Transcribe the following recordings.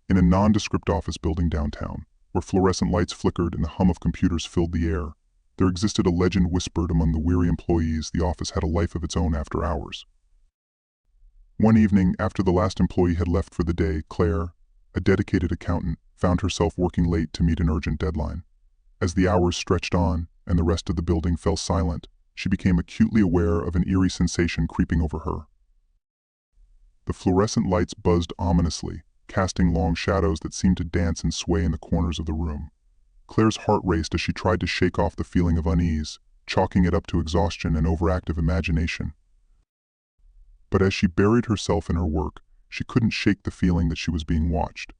In a nondescript office building downtown, where fluorescent lights flickered and the hum of computers filled the air, there existed a legend whispered among the weary employees the office had a life of its own after hours. One evening, after the last employee had left for the day, Claire, a dedicated accountant, found herself working late to meet an urgent deadline. As the hours stretched on and the rest of the building fell silent, she became acutely aware of an eerie sensation creeping over her. The fluorescent lights buzzed ominously, casting long shadows that seemed to dance and sway in the corners of the room. Claire's heart raced as she tried to shake off the feeling of unease, chalking it up to exhaustion and overactive imagination. But as she buried herself in her work, she couldn't shake the feeling that she was being watched.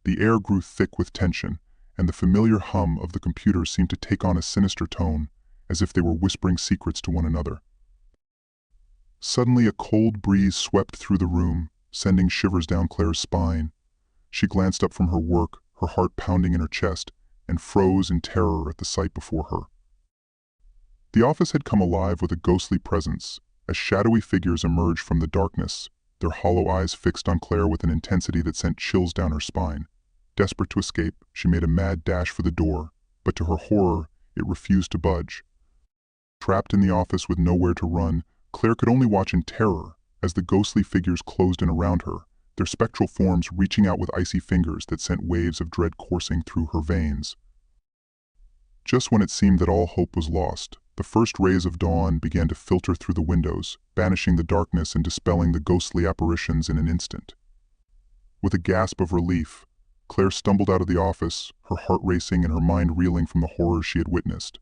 The air grew thick with tension, and the familiar hum of the computers seemed to take on a sinister tone, as if they were whispering secrets to one another. Suddenly a cold breeze swept through the room, sending shivers down Claire's spine. She glanced up from her work, her heart pounding in her chest, and froze in terror at the sight before her. The office had come alive with a ghostly presence, as shadowy figures emerged from the darkness, their hollow eyes fixed on Claire with an intensity that sent chills down her spine. Desperate to escape, she made a mad dash for the door, but to her horror, it refused to budge. Trapped in the office with nowhere to run, Claire could only watch in terror as the ghostly figures closed in around her, their spectral forms reaching out with icy fingers that sent waves of dread coursing through her veins. Just when it seemed that all hope was lost, the first rays of dawn began to filter through the windows, banishing the darkness and dispelling the ghostly apparitions in an instant. With a gasp of relief, Claire stumbled out of the office, her heart racing and her mind reeling from the horrors she had witnessed.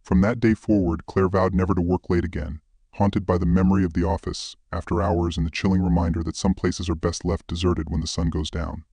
From that day forward, Claire vowed never to work late again, haunted by the memory of the office after hours and the chilling reminder that some places are best left deserted when the sun goes down.